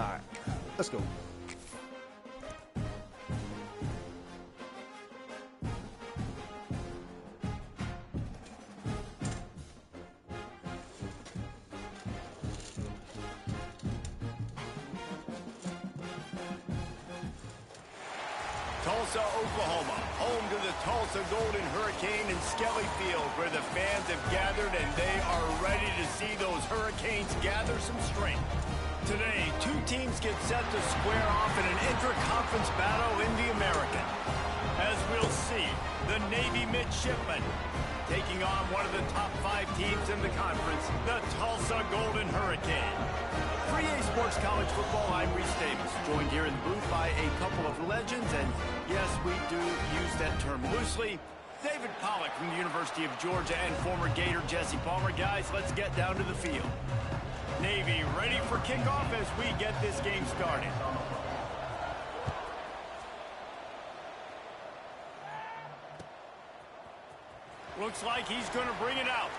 right, let's go. Tulsa, Oklahoma, home to the Tulsa Golden Hurricane in Skelly Field, where the fans have gathered and they are ready to see those Hurricanes gather some strength. Today, two teams get set to square off in an intra-conference battle in the American. As we'll see, the Navy midshipmen taking on one of the top 5 teams in the conference, the Tulsa Golden Hurricane. 3A Sports College Football, I'm Reese Davis, joined here in the booth by a couple of legends, and yes, we do use that term loosely. David Pollack from the University of Georgia and former Gator Jesse Palmer. Guys, let's get down to the field. Navy ready for kickoff as we get this game started. Looks like he's going to bring it out.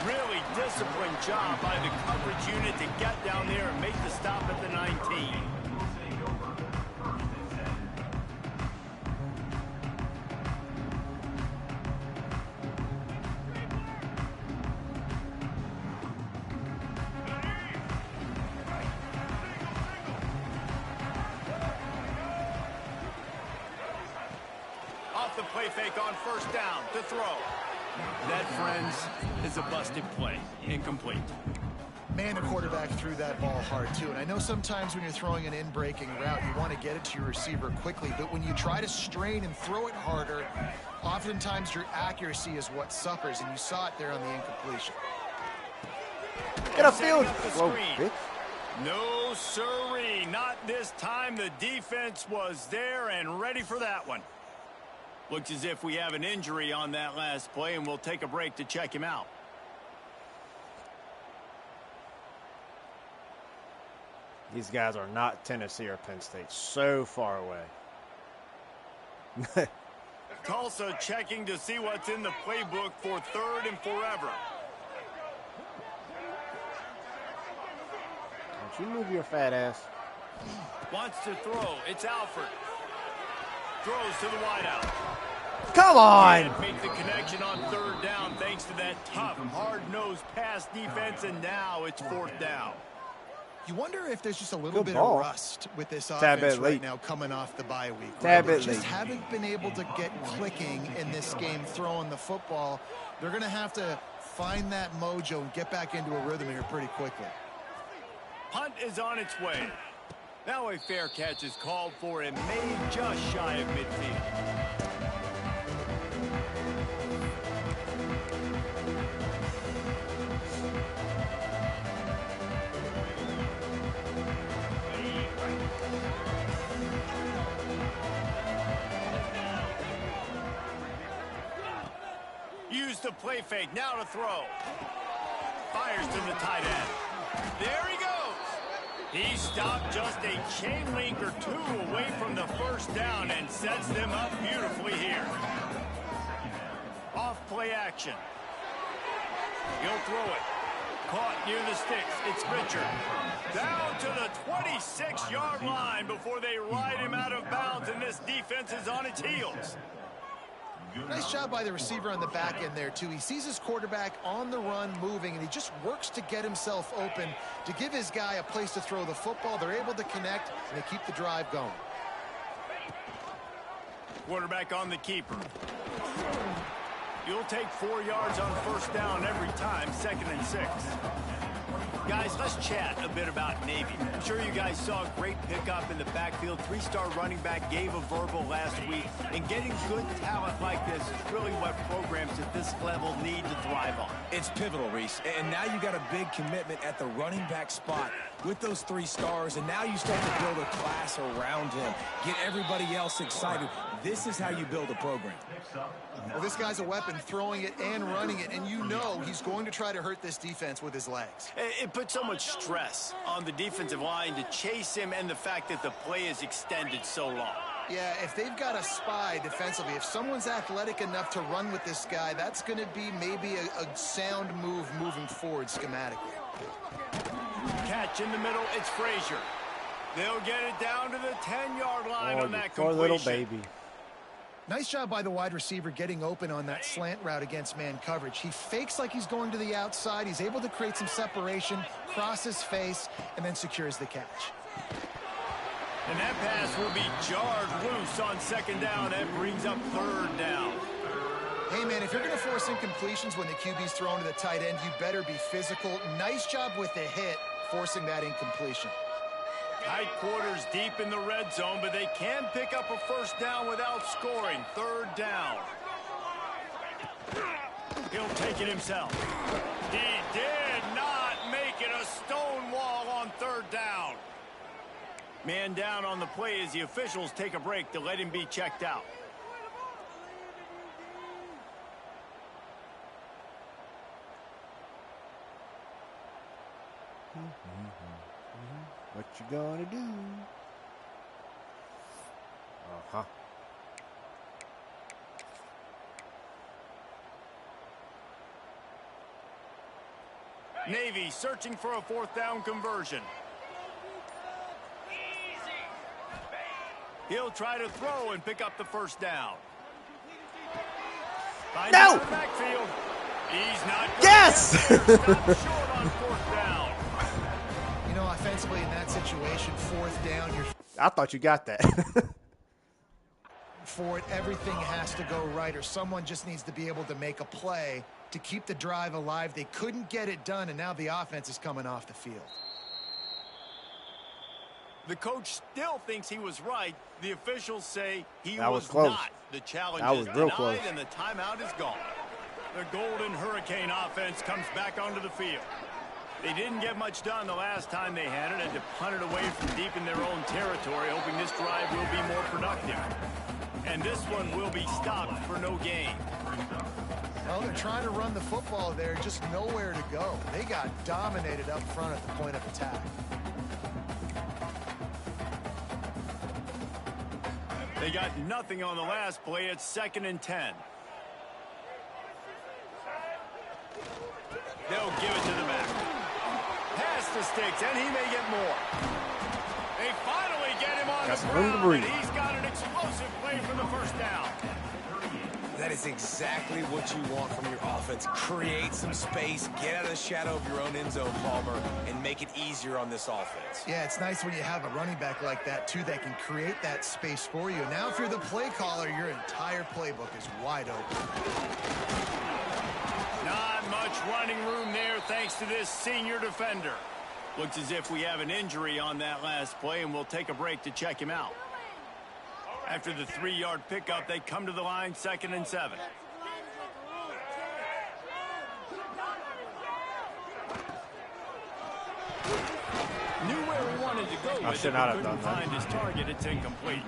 Really disciplined job by the coverage unit to get down there and make the stop at the 19. Off the play fake on first down to throw. That, friends, is a busted play. Incomplete. Man, the quarterback threw that ball hard, too. And I know sometimes when you're throwing an in-breaking route, you want to get it to your receiver quickly. But when you try to strain and throw it harder, oftentimes your accuracy is what suffers. And you saw it there on the incompletion. Get upfield. Whoa, no, sirree. Not this time. The defense was there and ready for that one. Looks as if we have an injury on that last play, and we'll take a break to check him out. These guys are not Tennessee or Penn State. So far away. Tulsa checking to see what's in the playbook for third and forever. Don't you move your fat ass. Wants to throw. It's Alford. Throws to the wideout. Come on! Can't make the connection on third down thanks to that tough, hard-nosed pass defense, and now it's fourth down. You wonder if there's just a little bit ball. of rust with this offense right now coming off the bye week. They just haven't been able to get clicking in this game throwing the football. They're going to have to find that mojo and get back into a rhythm here pretty quickly. Punt is on its way. Now a fair catch is called for and made just shy of midfield. Use the play fake, now to throw. Fires to the tight end. There he goes. He stopped just a chain link or two away from the first down and sets them up beautifully here. Off play action. He'll throw it. Caught near the sticks. It's Richard. Down to the 26-yard line before they ride him out of bounds, and this defense is on its heels. Nice job by the receiver on the back end there, too. He sees his quarterback on the run moving, and he just works to get himself open to give his guy a place to throw the football. They're able to connect, and they keep the drive going. Quarterback on the keeper. You'll take 4 yards on first down every time, 2nd and 6. Guys, let's chat a bit about Navy. I'm sure you guys saw a great pickup in the backfield. 3-star running back gave a verbal last week. And getting good talent like this is really what programs at this level need to thrive on. It's pivotal, Reese. And now you got a big commitment at the running back spot with those 3 stars. And now you start to build a class around him. Get everybody else excited. This is how you build a program. Well, this guy's a weapon, throwing it and running it, and you know he's going to try to hurt this defense with his legs. It puts so much stress on the defensive line to chase him, and the fact that the play is extended so long. Yeah, if they've got a spy defensively, if someone's athletic enough to run with this guy, that's going to be maybe a sound move moving forward schematically. Catch catch in the middle. It's Frazier. They'll get it down to the 10-yard line on that poor completion. little baby. Nice job by the wide receiver getting open on that slant route against man coverage. He fakes like he's going to the outside. He's able to create some separation, cross his face, and then secures the catch. And that pass will be jarred loose on 2nd down. That brings up 3rd down. Hey, man, if you're going to force incompletions when the QB's thrown to the tight end, you better be physical. Nice job with the hit, forcing that incompletion. Tight quarters deep in the red zone, but they can pick up a 1st down without scoring. 3rd down. He'll take it himself. He did not make it a stone wall on 3rd down. Man down on the play as the officials take a break to let him be checked out. What you gonna do? Uh-huh. Navy searching for a 4th down conversion. He'll try to throw and pick up the 1st down. Finds No! the backfield. He's not going Yes! to get there. Stopped short on 4th down. You know, offensively in that situation, 4th down, you're I thought you got that. for it. Everything has to go right, or someone just needs to be able to make a play to keep the drive alive. They couldn't get it done, and now the offense is coming off the field. The coach still thinks he was right. The officials say he That was was close. not. The challenge That is was real denied, close. and the timeout is gone. The Golden Hurricane offense comes back onto the field. They didn't get much done the last time they had it, and to punt it away from deep in their own territory, hoping this drive will be more productive. And this one will be stopped for no gain. Well, they're trying to run the football there, just nowhere to go. They got dominated up front at the point of attack. They got nothing on the last play. It's 2nd and 10. They'll give it to the back. Pass to Sticks, and he may get more. They finally get him on Got the some room to ground, breathe. and he's got an explosive play for the 1st down. That is exactly what you want from your offense. Create some space, get out of the shadow of your own end zone, Palmer, and make it easier on this offense. Yeah, it's nice when you have a running back like that, too, that can create that space for you. Now, if you're the play caller, your entire playbook is wide open. Not much running room there thanks to this senior defender. Looks as if we have an injury on that last play, and we'll take a break to check him out. After the 3-yard pickup, they come to the line, 2nd and 7. Knew where he wanted to go with it, should but not have couldn't done that. find his target. It's incomplete.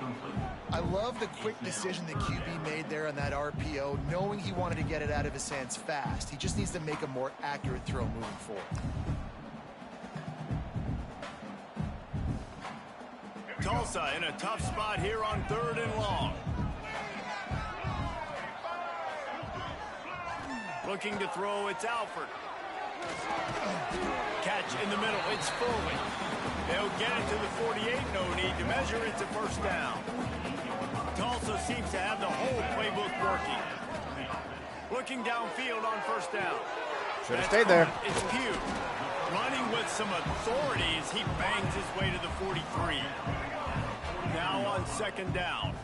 I love the quick decision the QB made there on that RPO, knowing he wanted to get it out of his hands fast. He just needs to make a more accurate throw moving forward. Tulsa in a tough spot here on 3rd and long. Looking to throw, it's Alford. Catch in the middle, it's Foley. They'll get it to the 48, no need to measure, it's a 1st down. Tulsa seems to have the whole playbook working. Looking downfield on 1st down. Should have stayed there. It's Pugh. Running with some authority as he bangs his way to the 43. Now on 2nd down.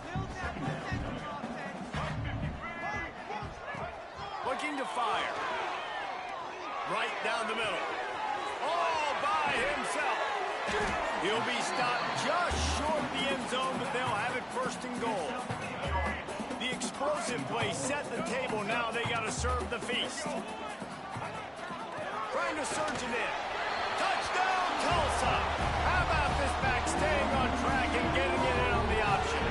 Looking to fire. Right down the middle. All by himself. He'll be stopped just short of the end zone, but they'll have it 1st and goal. The explosive play set the table. Now they got to serve the feast. Trying to surge it in. Touchdown, Tulsa. How about this back staying on track and getting it in on the option?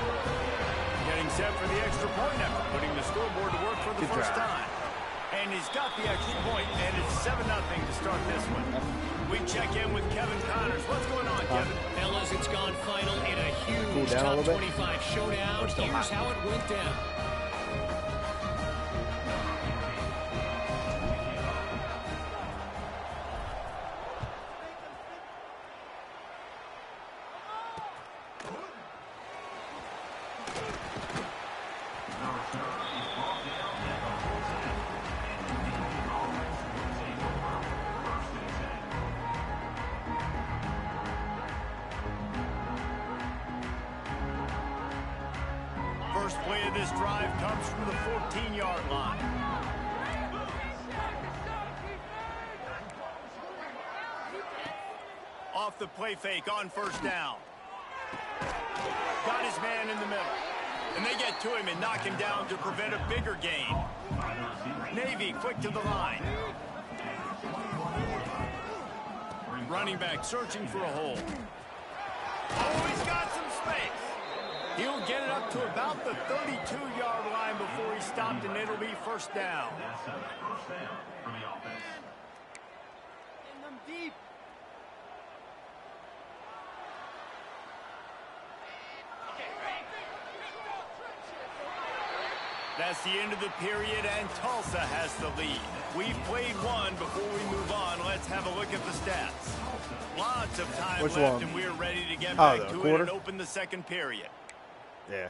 Getting set for the extra point after putting the scoreboard to work for the Good first job. time. And he's got the extra point, and it's 7-0 to start this one. We check in with Kevin Connors. What's going on, Kevin? Fellas, it's gone final in a Cool huge down a top little bit? 25 showdown. Or still Here's hot? how it went down. First play of this drive comes from the 14-yard line. Off the play fake on first down. Got his man in the middle. And they get to him and knock him down to prevent a bigger gain. Navy quick to the line. Running back searching for a hole. Oh, he's got some space. He'll get it up to about the 32-yard line before he stopped, and it'll be first down. Deep. That's the end of the period, and Tulsa has the lead. We've played one. Before we move on, let's have a look at the stats. Lots of time left, and we're ready to get back to it and open the second period. Yeah.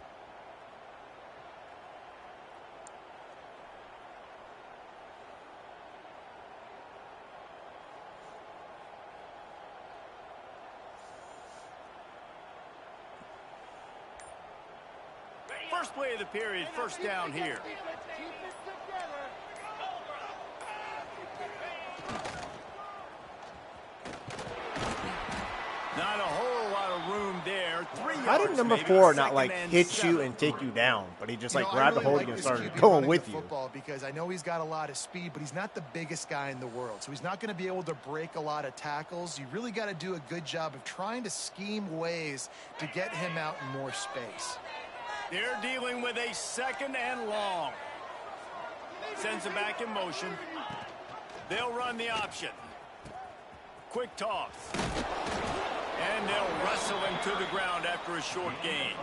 First play of the period, first down here. Not a whole lot of room there. 3 yards. How did number 4 not like hit you and take you down, but he just like grabbed the hold of you and started going with you? Football because I know he's got a lot of speed, but he's not the biggest guy in the world, so he's not going to be able to break a lot of tackles. You really got to do a good job of trying to scheme ways to get him out in more space. They're dealing with a second and long. Sends it back in motion. They'll run the option. Quick toss. And they'll wrestle him to the ground after a short gain.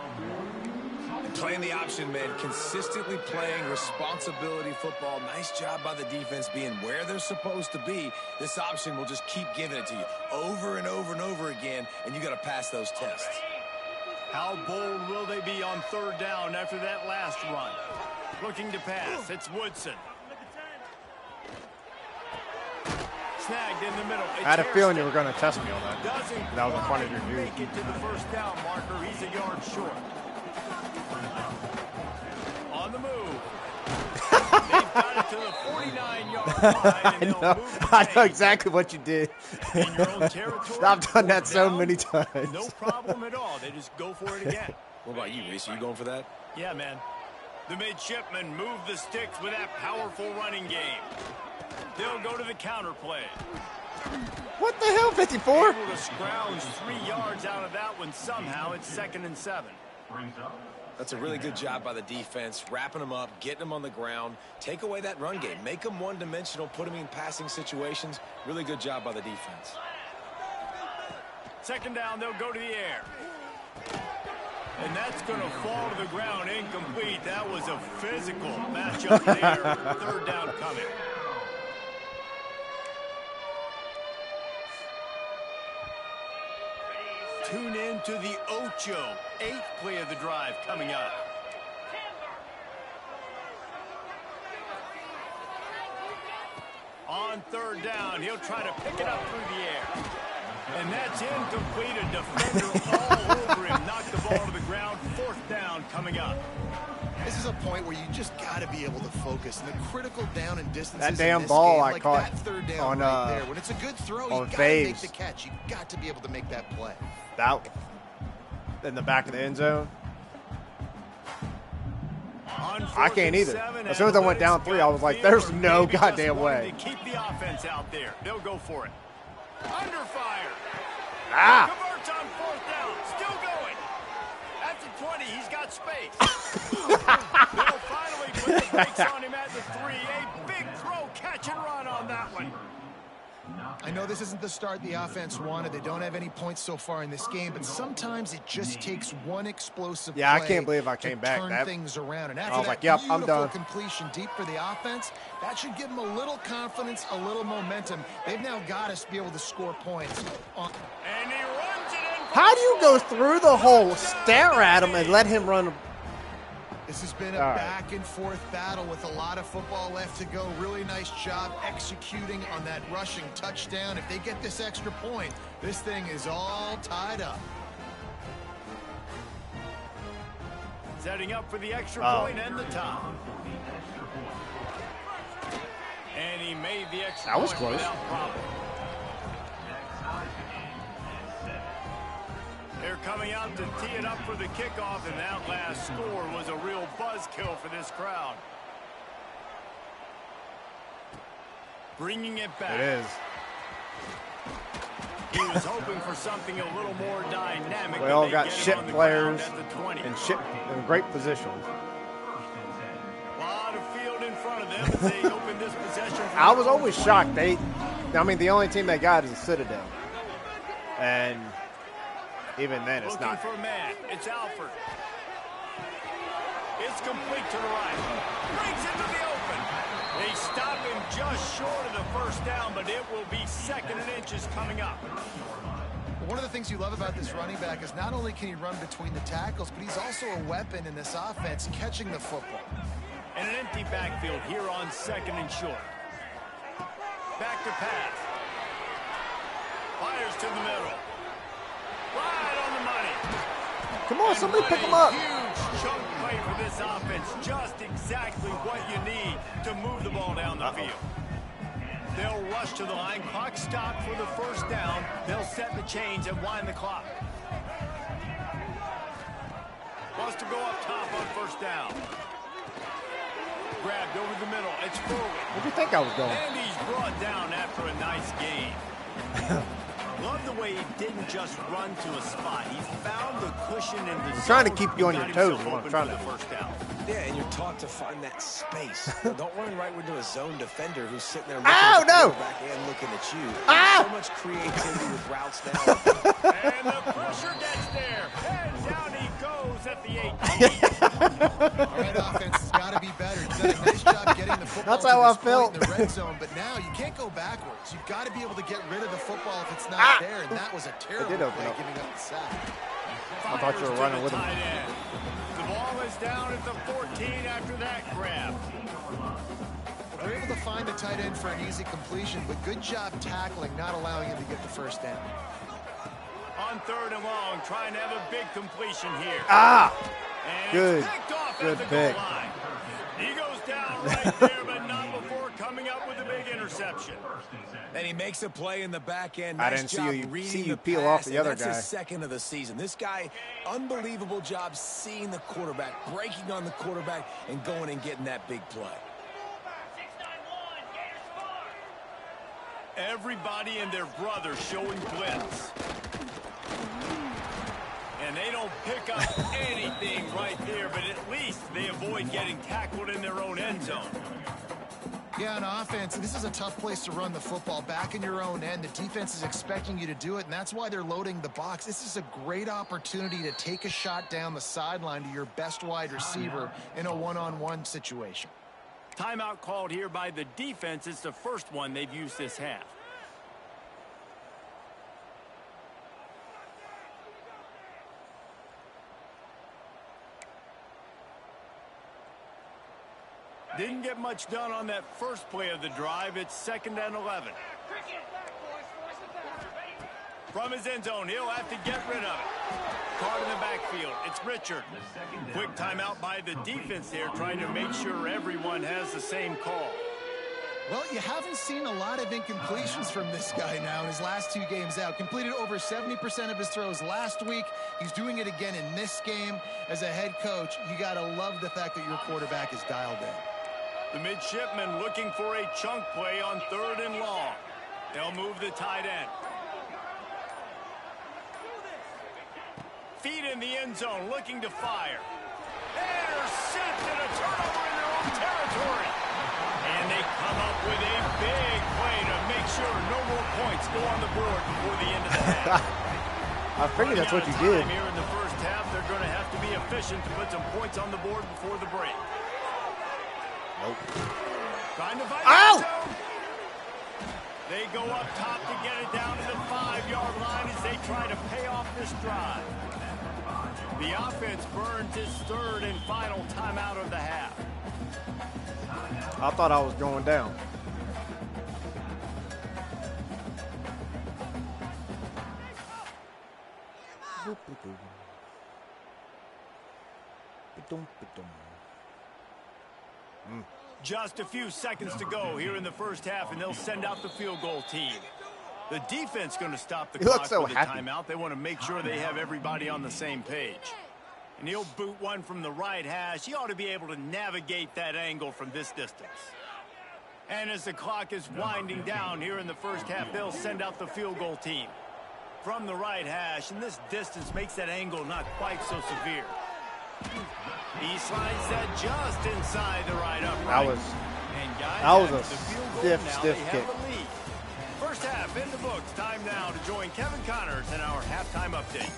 Playing the option, man. Consistently playing responsibility football. Nice job by the defense being where they're supposed to be. This option will just keep giving it to you over and over and over again, and you got to pass those tests. How bold will they be on third down after that last run? Looking to pass. It's Woodson. Snagged in the middle. I had a feeling you were going to test me on that. That was in front of your dude. Make it to the first down marker. He's a yard short. On the move. They've got it to the 49-yard line, and they'll move the I know exactly what you did. In your own territory, I've done that so many times. No problem at all. They just go for it again. What about you, Reese? Are you going for that? Yeah, man. The midshipmen move the sticks with that powerful running game. They'll go to the counter play. What the hell, 54? Able to scrounge 3 yards out of that one somehow. It's 2nd and 7. That's a really good job by the defense, wrapping them up, getting them on the ground, take away that run game, make them one-dimensional, put them in passing situations. Really good job by the defense. Second down, they'll go to the air. And that's going to fall to the ground incomplete. That was a physical matchup there. Third down coming. Tune in to the Ocho. 8th play of the drive coming up. On third down, he'll try to pick it up through the air. And that's incomplete. A defender all over him. Knocked the ball to the ground. 4th down coming up. This is a point where you just got to be able to focus. And the critical down and distance. That damn ball game, I like caught that third down on right there. When it's a good throw, you got to make the catch. You got to be able to make that play. That in the back of the end zone. I can't either. As soon as I went down 3, I was like, "There's no goddamn way." To keep the offense out there, they'll go for it. Under fire. Converts on 4th down. Still going. At the 20, he's got space. They'll finally put the brakes on him at the 3. A big throw, catch and run on that one. I know this isn't the start the offense wanted. They don't have any points so far in this game, but sometimes it just takes one explosive play. I can't believe I came back. Turn things around. And after I was that like, yep, I'm done. completion deep for the offense, that should give them a little confidence, a little momentum. They've now got us to be able to score points. And he runs it in. How do you go through the hole, stare at him, and let him run? This has been a back-and-forth battle with a lot of football left to go. Really nice job executing on that rushing touchdown. If they get this extra point, this thing is all tied up. setting up for the extra point and the tie. And he made the extra that was point close. without problem. They're coming out to tee it up for the kickoff, and that last score was a real buzzkill for this crowd. Bringing it back. It is. He was hoping for something a little more dynamic. We all got shit players and shit in great positions. A lot of field in front of them as they open this possession. I was always shocked. The only team they got is the Citadel. And even then, it's looking not. For a man. It's Alford. It's complete to the right. Brings it to the open. They stop him just short of the first down, but it will be 2nd and inches coming up. One of the things you love about this running back is not only can he run between the tackles, but he's also a weapon in this offense, catching the football. And an empty backfield here on 2nd and short. Back to pass. Fires to the middle. Right on the money. Come on, somebody pick him up. Huge chunk play for this offense. Just exactly what you need to move the ball down the field. They'll rush to the line. Clock stopped for the first down. They'll set the chains and wind the clock. Wants to go up top on first down. Grabbed over the middle. It's forward. Where do you think I was going? And he's brought down after a nice gain. Love the way he didn't just run to a spot. He found the cushion in the zone. Trying to keep you on your toes is what I'm trying to do. First down. Yeah, and you're taught to find that space. Don't run right into a zone defender who's sitting there Ow, looking at the no. quarterback and looking at you. Ah! So much creativity with routes now. And the pressure gets there. And down he goes at the 18. All right, offense has got to be better. You've done a nice job getting the football That's how I to this felt. point in the red zone, but now you can't go backwards. You've got to be able to get rid of the football if it's not there, and that was a terrible did open play up. giving up the sack. I thought you were running with him. The ball is down at the 14 after that grab. They're able to find the tight end for an easy completion, but good job tackling, not allowing him to get the first down. On 3rd and long, trying to have a big completion here. Ah! And Good. it's picked off Good at the pick. goal line. He goes down right there, but not before coming up with a big interception. And he makes a play in the back end. I Nice didn't job see you reading the peel pass, off the and other that's guy. his 2nd of the season. This guy, unbelievable job seeing the quarterback, breaking on the quarterback, and going and getting that big play. Everybody and their brother showing blitz. And they don't pick up anything right there, but at least they avoid getting tackled in their own end zone. Yeah, on offense, this is a tough place to run the football. Back in your own end, the defense is expecting you to do it, and that's why they're loading the box. This is a great opportunity to take a shot down the sideline to your best wide receiver in a one-on-one situation. Timeout called here by the defense. It's the first one they've used this half. Didn't get much done on that first play of the drive. It's 2nd and 11. From his end zone, he'll have to get rid of it. Caught in the backfield. It's Richard. Quick timeout by the defense there, trying to make sure everyone has the same call. Well, you haven't seen a lot of incompletions from this guy now in his last 2 games out. Completed over 70% of his throws last week. He's doing it again in this game. As a head coach, you got to love the fact that your quarterback is dialed in. The midshipman looking for a chunk play on 3rd and long. They'll move the tight end. Feet in the end zone, looking to fire. Intercepted, a turnover in their own territory. And they come up with a big play to make sure no more points go on the board before the end of the half. I figured that's what you did. Here in the first half, they're going to have to be efficient to put some points on the board before the break. Nope. Trying to fight. Ow! They go up top to get it down to the 5-yard line as they try to pay off this drive. The offense burns its 3rd and final timeout of the half. I thought I was going down. Just a few seconds to go here in the first half, and they'll send out the field goal team. The defense going to stop the clock so with the happy. timeout. They want to make sure they have everybody on the same page. And he'll boot one from the right hash. He ought to be able to navigate that angle from this distance. And as the clock is winding down here in the first half, they'll send out the field goal team from the right hash. And this distance makes that angle not quite so severe. He slides that just inside the right upright. And guys, that was a after the field goal, now stiff they have kick. the lead. First half in the books. Time now to join Kevin Connors in our halftime update.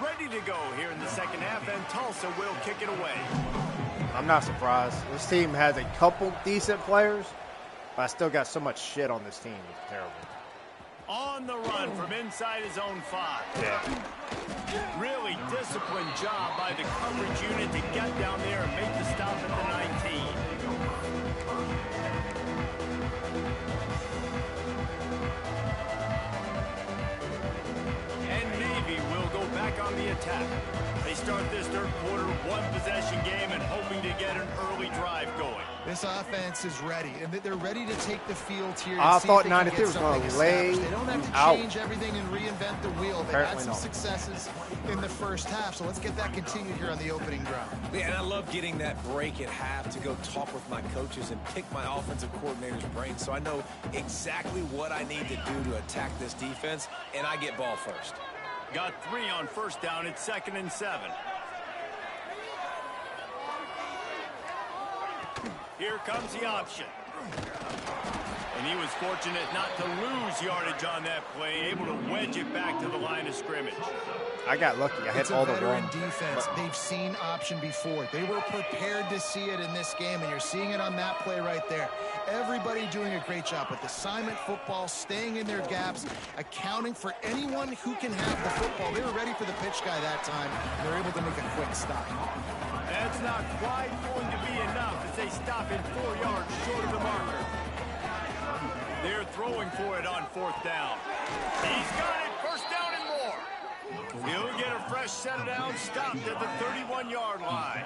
Ready to go here in the second half, and Tulsa will kick it away. I'm not surprised. This team has a couple decent players, but I still got so much shit on this team. It's terrible. On the run from inside his own 5. Yeah. Really disciplined job by the coverage unit to get down there and make the stop at the 19. And Navy will go back on the attack. They start this third quarter one-possession game and hoping to get an early drive going. This offense is ready, and they're ready to take the field here. I And see thought if they can 93 get was gonna something lay established. They don't have to out. change everything and reinvent the wheel. They Apparently had some not. successes in the first half, so let's get that continued here on the opening drive. Yeah, and I love getting that break at half to go talk with my coaches and pick my offensive coordinator's brain so I know exactly what I need to do to attack this defense, and I get ball first. Got 3 on first down. It's 2nd and 7. Here comes the option. And he was fortunate not to lose yardage on that play, able to wedge it back to the line of scrimmage. I got lucky. I It's hit a all the veteran wrong. defense. They've seen option before. They were prepared to see it in this game, and you're seeing it on that play right there. Everybody doing a great job with assignment football, staying in their gaps, accounting for anyone who can have the football. They were ready for the pitch guy that time, and they're able to make a quick stop. That's not quite going to be enough as they stop it 4 yards short of the marker. They're throwing for it on 4th down. He's got it. First down and more. He'll get a fresh set of downs, stopped at the 31-yard line.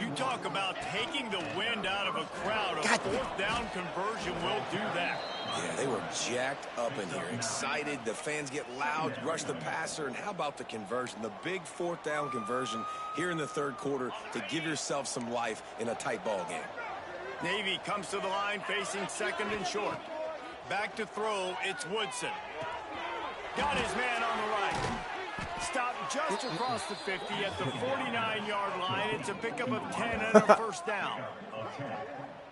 You talk about taking the wind out of a crowd. A 4th down conversion will do that. Yeah, they were jacked up in here, excited. The fans get loud, rush the passer, and how about the conversion? The big 4th down conversion here in the third quarter to give yourself some life in a tight ball game. Navy comes to the line facing 2nd and short. Back to throw, it's Woodson. Got his man on the right. Stopped just across the 50 at the 49-yard line. It's a pickup of 10 and a first down.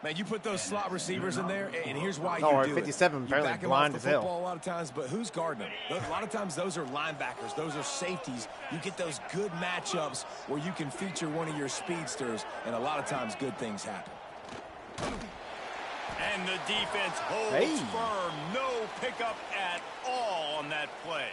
Man, you put those slot receivers in there, and here's why you Oh, do 57 it. You apparently back 'em blind off as the hell. football a lot of times, but who's guarding them? A lot of times those are linebackers. Those are safeties. You get those good matchups where you can feature one of your speedsters, and a lot of times good things happen. And the defense holds firm. No pickup at all on that play.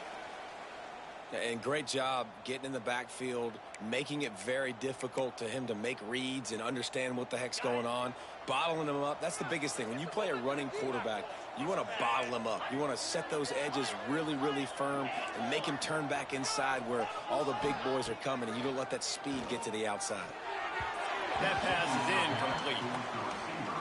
And great job getting in the backfield, making it very difficult to him to make reads and understand what the heck's going on, bottling him up. That's the biggest thing. When you play a running quarterback, you want to bottle him up. You want to set those edges really, really firm and make him turn back inside where all the big boys are coming, and you don't let that speed get to the outside. That pass is incomplete.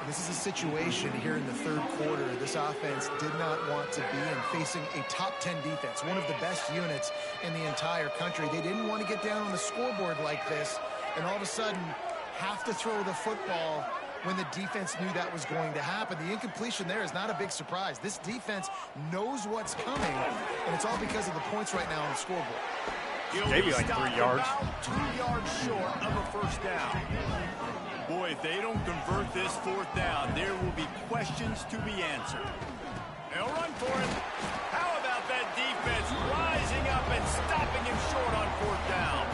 This is a situation here in the third quarter this offense did not want to be in, facing a top 10 defense, one of the best units in the entire country. They didn't want to get down on the scoreboard like this and all of a sudden have to throw the football when the defense knew that was going to happen. The incompletion there is not a big surprise. This defense knows what's coming, and it's all because of the points right now on the scoreboard. Maybe like 3 yards. About 2 yards short of a first down. Boy, if they don't convert this 4th down, there will be questions to be answered. They'll run for it. How about that defense rising up and stopping him short on 4th down?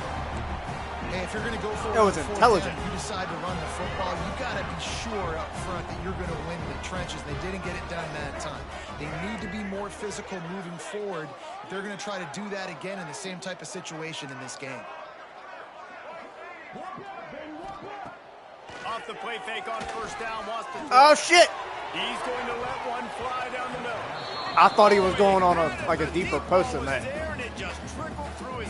Hey, if you're going to go for It was on 4th intelligent. down, you decide to run the football, you got to be sure up front that you're going to win the trenches. They didn't get it done that time. They need to be more physical moving forward if they're going to try to do that again in the same type of situation in this game. Off the play fake on first down, wants to throw. Oh shit! He's going to let one fly down the middle. I thought he was going on a deeper post than Was that. there, and it just trickled through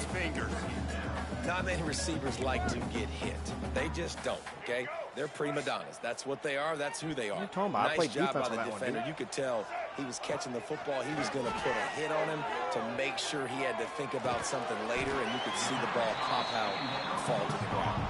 Not many receivers like to get hit. They just don't, okay? They're prima donnas. That's what they are. That's who they are. What are you talking about? I Nice played job defense by on the that one, defender. dude. You could tell he was catching the football. He was going to put a hit on him to make sure he had to think about something later, and you could see the ball pop out and fall to the ground.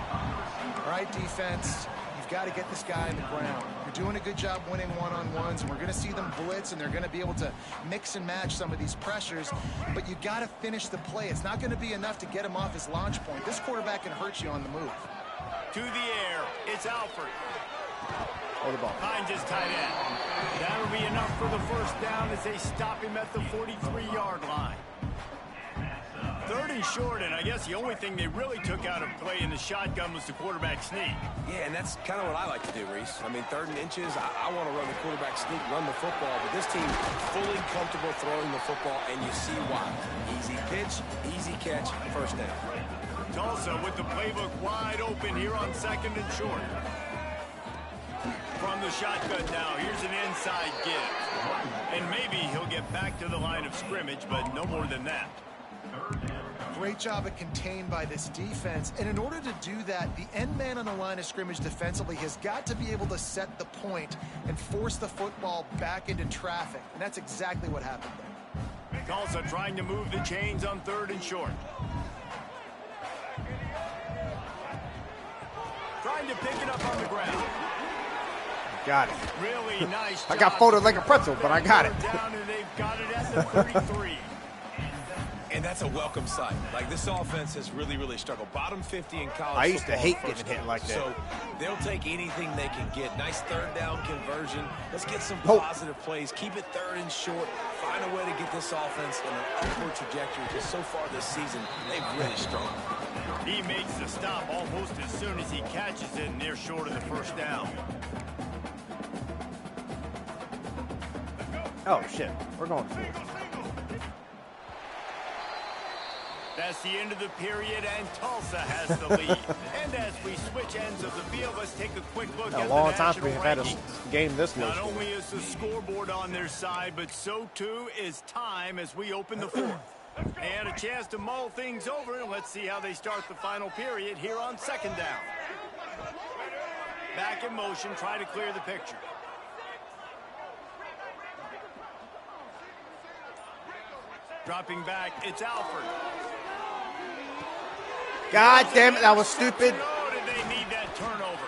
All right, defense, you've got to get this guy in the ground. You're doing a good job winning one-on-ones, and we're going to see them blitz, and they're going to be able to mix and match some of these pressures, but you got to finish the play. It's not going to be enough to get him off his launch point. This quarterback can hurt you on the move. To the air, it's Alford. Hold the ball. Finds his tight end. That'll be enough for the first down as they stop him at the 43-yard line. 3rd and short, and I guess the only thing they really took out of play in the shotgun was the quarterback sneak. Yeah, and that's kind of what I like to do, Reese. I mean, 3rd and inches, I want to run the quarterback sneak, run the football, but this team fully comfortable throwing the football, and you see why. Easy pitch, easy catch, first down. Tulsa with the playbook wide open here on 2nd and short. From the shotgun now, here's an inside give. And maybe he'll get back to the line of scrimmage, but no more than that. Great job at contained by this defense. And in order to do that, the end man on the line of scrimmage defensively has got to be able to set the point and force the football back into traffic. And that's exactly what happened there. Tulsa trying to move the chains on 3rd and short. Trying to pick it up on the ground. Got it. Really nice I got job. folded like a pretzel, but I got it. Down and they've got it at the 33. And that's a welcome sight. Like, this offense has really, really struggled. Bottom 50 in college I used to football hate first getting hit down. like that. So they'll take anything they can get. Nice 3rd down conversion. Let's get some Hope. positive plays. Keep it 3rd and short. Find a way to get this offense in an upward trajectory, because so far this season, they've really struggled. He makes the stop almost as soon as he catches it, and they're short of the first down. Oh, shit. We're going for it. That's the end of the period, and Tulsa has the lead. And as we switch ends of the field, let's take a quick look at A long the time since national we've had a rankings. game this Not low. only is the scoreboard on their side, but so too is time as we open the 4th. They had a chance to mull things over, and let's see how they start the final period here on 2nd down. Back in motion, try to clear the picture. Dropping back, it's Alford. God damn it, that was stupid. Oh, did they need that turnover?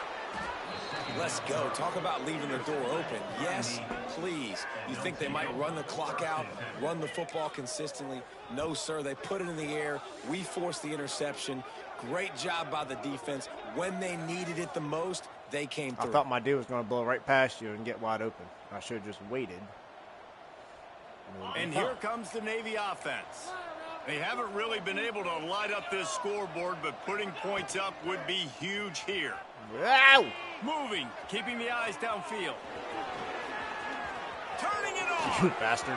Let's go. Talk about leaving the door open. Yes, please. You think they might run the clock out, run the football consistently? No, sir. They put it in the air. We forced the interception. Great job by the defense. When they needed it the most, they came through. I thought my dude was going to blow right past you and get wide open. I should have just waited. And here comes the Navy offense. They haven't really been able to light up this scoreboard, but putting points up would be huge here. Ow! Moving, keeping the eyes downfield. Turning it You on. bastard.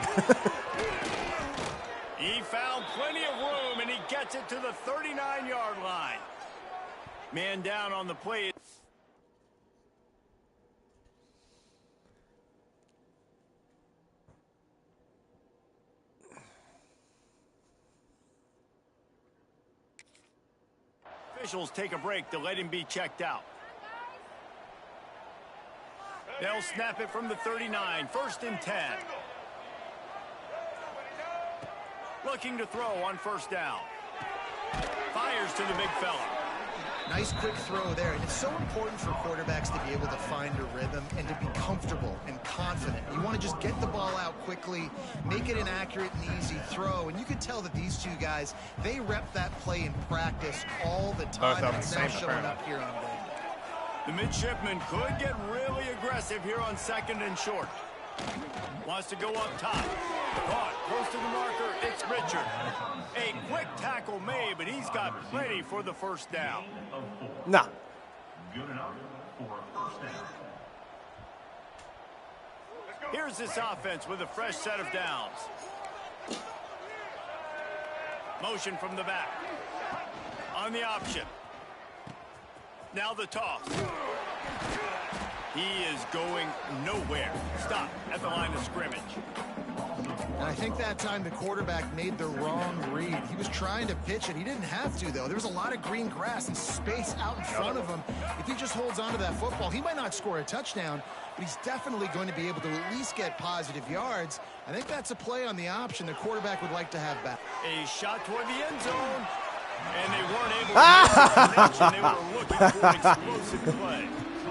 He found plenty of room, and he gets it to the 39-yard line. Man down on the play. Officials take a break to let him be checked out. They'll snap it from the 39, 1st and 10. Looking to throw on 1st down. Fires to the big fella. Nice quick throw there. And it's so important for quarterbacks to be able to find a rhythm and to be comfortable and confident. You want to just get the ball out quickly, make it an accurate and easy throw. And you can tell that these two guys, they rep that play in practice all the time. them And it's the now same, showing apparently. up here on game day. The midshipman could get really aggressive here on 2nd and short. Wants to go up top. Caught close to the marker. It's Richard. A quick tackle made, but he's got plenty for the 1st down. Nah. Here's this offense with a fresh set of downs. Motion from the back. On the option. Now the toss. He is going nowhere. Stop at the line of scrimmage. Now I think that time the quarterback made the wrong read. He was trying to pitch it. He didn't have to, though. There was a lot of green grass and space out in front of him. If he just holds on to that football, he might not score a touchdown, but he's definitely going to be able to at least get positive yards. I think that's a play on the option the quarterback would like to have back. A shot toward the end zone. And they weren't able to make the connection. They were looking for an explosive play.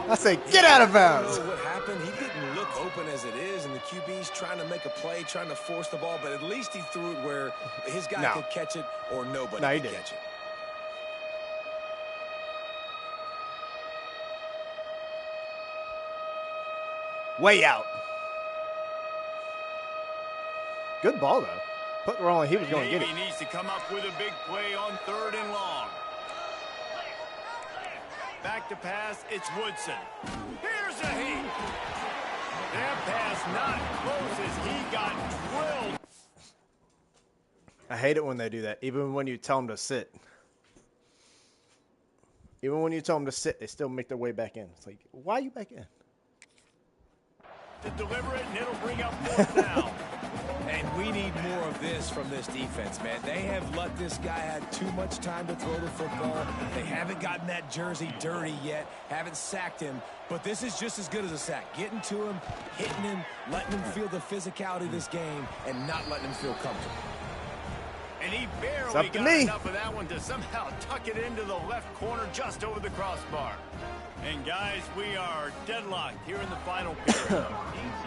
I say, get out of I bounds. don't know what happened. He didn't look open as it is, and the QB's trying to make a play, trying to force the ball, but at least he threw it where his guy could catch it or nobody could catch it. Way out. Good ball, though. Put wrong, he was going to get it. He needs to come up with a big play on 3rd and long. Back to pass, it's Woodson. Here's a heat. That pass not close as he got drilled. I hate it when they do that, even when you tell them to sit. Even when you tell them to sit, they still make their way back in. It's like, why are you back in? To deliver it, and it'll bring up 4th down. And we need more of this from this defense, man. They have let this guy have too much time to throw the football. They haven't gotten that jersey dirty yet, haven't sacked him. But this is just as good as a sack. Getting to him, hitting him, letting him feel the physicality of this game, and not letting him feel comfortable. And he barely got enough of that one to somehow tuck it into the left corner just over the crossbar. And guys, we are deadlocked here in the final period.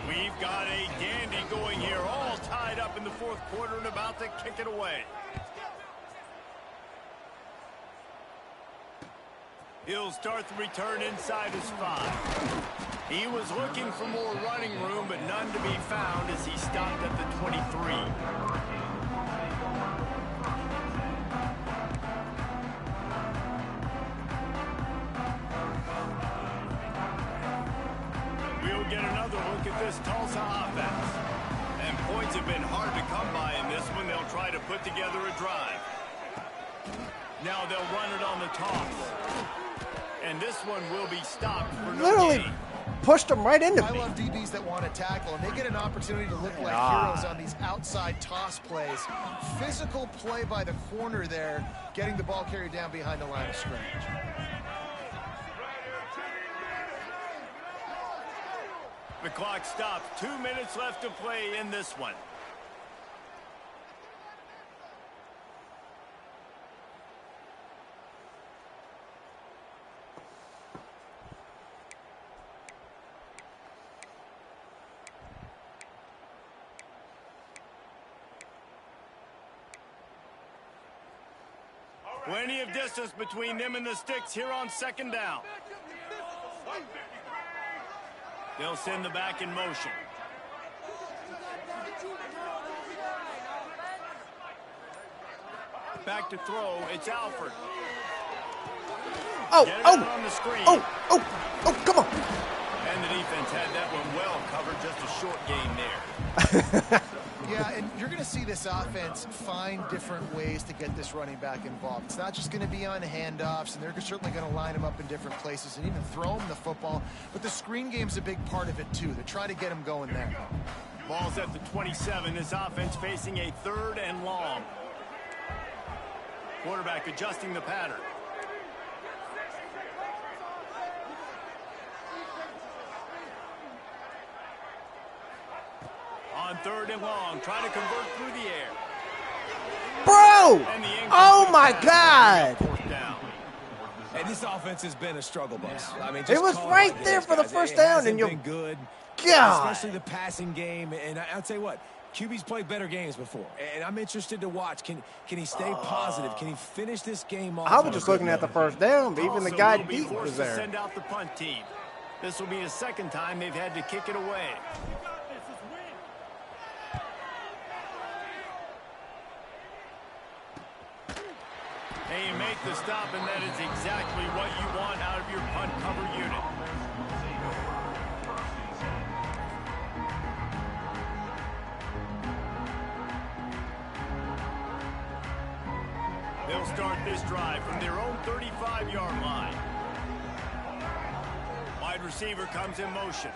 We've got a dandy going here, all tied up in the 4th quarter and about to kick it away. He'll start the return inside his 5. He was looking for more running room, but none to be found as he stopped at the 23. Get another look at this Tulsa offense. And points have been hard to come by in this one. They'll try to put together a drive. Now they'll run it on the toss. And this one will be stopped for no gain. Pushed them right into me. I love DBs that want to tackle, and they get an opportunity to look like heroes on these outside toss plays. Physical play by the corner there, getting the ball carried down behind the line of scrimmage. The clock stops. 2 minutes left to play in this one. Plenty of distance between them and the sticks here on 2nd down. They'll send the back in motion. Back to throw. It's Alford. Oh, on the screen. Oh, come on. And the defense had that one well covered. Just a short game there. Yeah, and you're going to see this offense find different ways to get this running back involved. It's not just going to be on handoffs, and they're certainly going to line him up in different places and even throw him the football. But the screen game's a big part of it, too. They're trying to get him going there. Ball's at the 27. This offense facing a 3rd and long. Quarterback adjusting the pattern. On 3rd and long, trying to convert through the air. Bro! Oh, my God! And this offense has been a struggle bus. I mean, it was right there for the first down, and you're good. God. Especially the passing game. And I'll tell you what, QB's played better games before, and I'm interested to watch. Can he stay positive? Can he finish this game off? I was just looking at the first down, but even the guy deep was there. Send out the punt team. This will be the 2nd time they've had to kick it away. And you make the stop, and that is exactly what you want out of your punt cover unit. They'll start this drive from their own 35-yard line. Wide receiver comes in motion.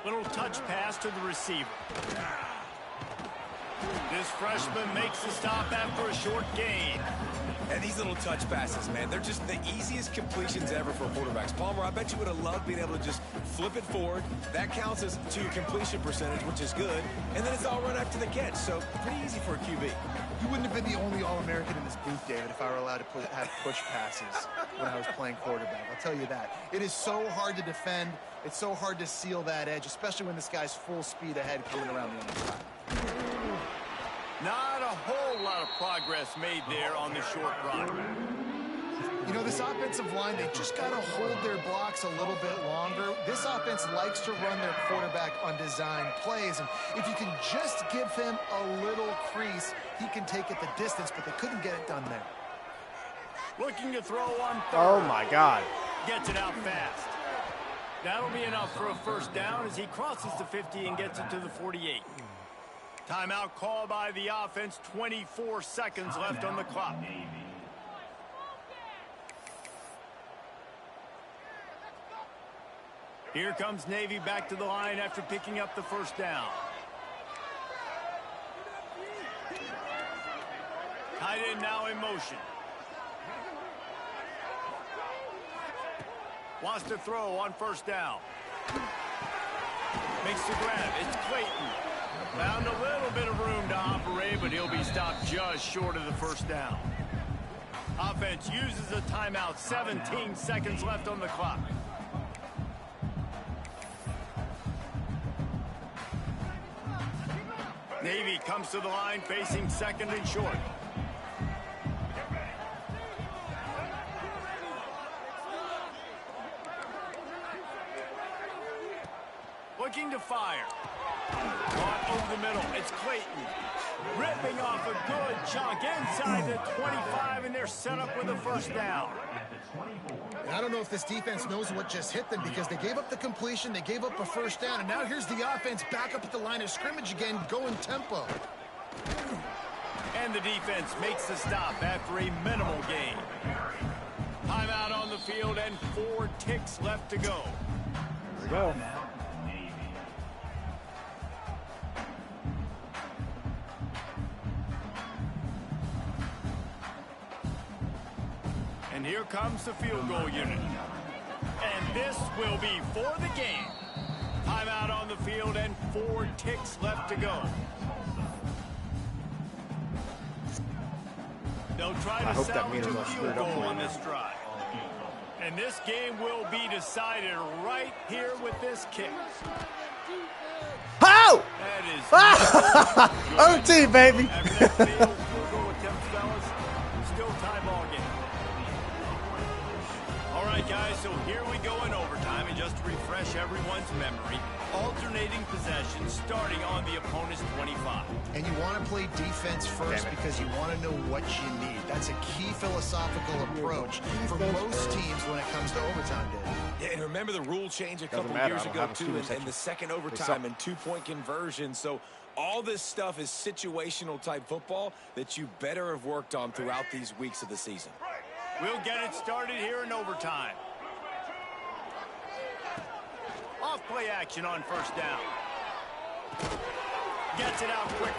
Little touch pass to the receiver. This freshman makes the stop after a short gain. And these little touch passes, man, they're just the easiest completions ever for quarterbacks. Palmer, I bet you would have loved being able to just flip it forward. That counts as to completion percentage, which is good. And then it's all run after the catch, so pretty easy for a QB. You wouldn't have been the only All-American in this booth, David, if I were allowed to have push passes when I was playing quarterback. I'll tell you that. It is so hard to defend. It's so hard to seal that edge, especially when this guy's full speed ahead coming around the other side. Not a whole lot of progress made there on the short run. You know, this offensive line, they just got to hold their blocks a little bit longer. This offense likes to run their quarterback on design plays, and if you can just give him a little crease, he can take it the distance, but they couldn't get it done there. Looking to throw on third. Oh, my God. Gets it out fast. That'll be enough for a first down as he crosses the 50 and gets it to the 48. Timeout called by the offense. 24 seconds left on the clock. Here comes Navy back to the line after picking up the first down. Tight end now in motion. Wants to throw on first down. Makes the grab. It's Clayton. Found a little bit of room to operate, but he'll be stopped just short of the first down. Offense uses a timeout. 17 seconds left on the clock. Navy comes to the line facing second and short. Looking to fire. Caught over the middle. It's Clayton. Ripping off a good chunk inside the 25, and they're set up with a first down. And I don't know if this defense knows what just hit them because they gave up the completion, they gave up a first down, and now here's the offense back up at the line of scrimmage again, going tempo. And the defense makes the stop after a minimal gain. Timeout on the field and 4 ticks left to go. Here we go. And here comes the field goal unit. And this will be for the game. Timeout on the field and 4 ticks left to go. They'll try to salvage a field goal on this drive. And this game will be decided right here with this kick. How? That is OT, baby. After that failed field goal attempt, fellas, still tie ball game. All right, guys, so here we go in overtime, and just to refresh everyone's memory, alternating possessions starting on the opponent's 25. And you want to play defense first because you want to know what you need. That's a key philosophical approach for most teams when it comes to overtime, Dave. Yeah, and remember the rule change a couple matter. years I don't ago, have a too, student in the section. second overtime and 2-point conversion. So all this stuff is situational type football that you better have worked on throughout these weeks of the season. We'll get it started here in overtime. Off play action on first down. Gets it out quickly.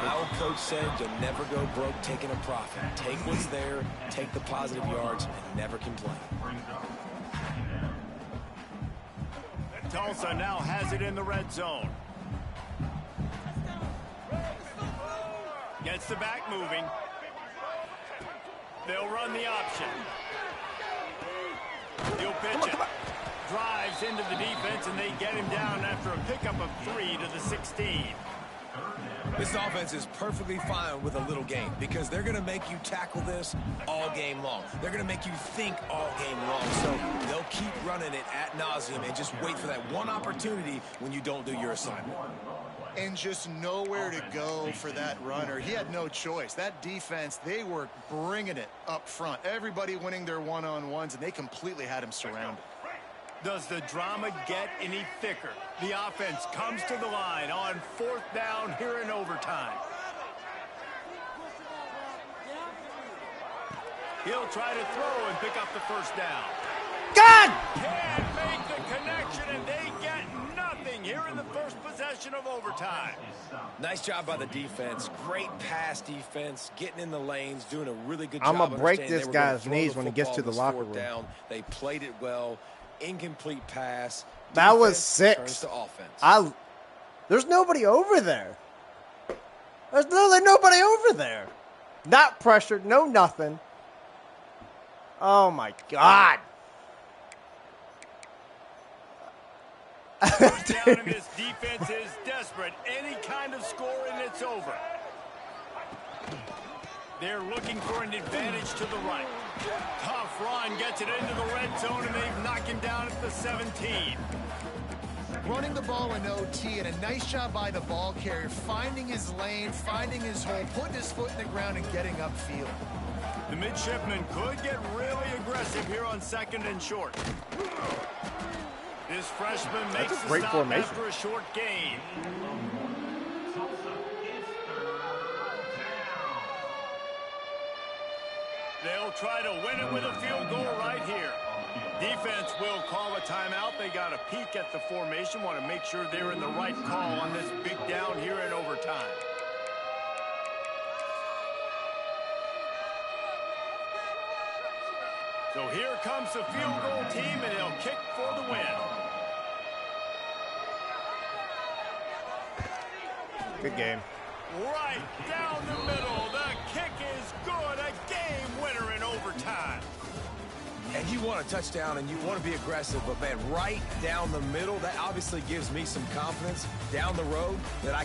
My old coach said you'll never go broke taking a profit. Take what's there, take the positive yards, and never complain. Tulsa now has it in the red zone. Gets the back moving. They'll run the option. He'll pitch it. Drives into the defense, and they get him down after a pickup of 3 to the 16. This offense is perfectly fine with a little game because they're going to make you tackle this all game long. They're going to make you think all game long. So they'll keep running it ad nauseum and just wait for that one opportunity when you don't do your assignment. And just nowhere to go for that runner. He had no choice. That defense, they were bringing it up front. Everybody winning their one-on-ones, and they completely had him surrounded. Does the drama get any thicker? The offense comes to the line on 4th down here in overtime. He'll try to throw and pick up the first down. God! Can't make the connection, and they get nothing here here in the first possession of overtime. Nice job by the defense. Great pass defense, getting in the lanes, doing a really good job. I'm gonna break understanding this they were gonna guy's throw knees the when he gets to football the this locker fourth room. down. They played it well. Incomplete pass. That was Defense 6. turns to offense. There's nobody over there. There's literally nobody over there. Not pressured, no nothing. Oh my God. First down, and this defense is desperate. Any kind of score and it's over. They're looking for an advantage to the right. Tough run, gets it into the red zone, and they've knocked him down at the 17. Running the ball in OT, and a nice job by the ball carrier, finding his lane, finding his hole, putting his foot in the ground, and getting upfield. The midshipman could get really aggressive here on 2nd and short. This freshman makes a the great stop formation. after a short gain. They'll try to win it with a field goal right here. Defense will call a timeout. They got a peek at the formation, want to make sure they're in the right call on this big down here in overtime. So here comes the field goal team, and they'll kick for the win. Good game. Right down the middle. The kick is good. A game winner in overtime. And you want a touchdown and you want to be aggressive, but man, right down the middle, that obviously gives me some confidence down the road that I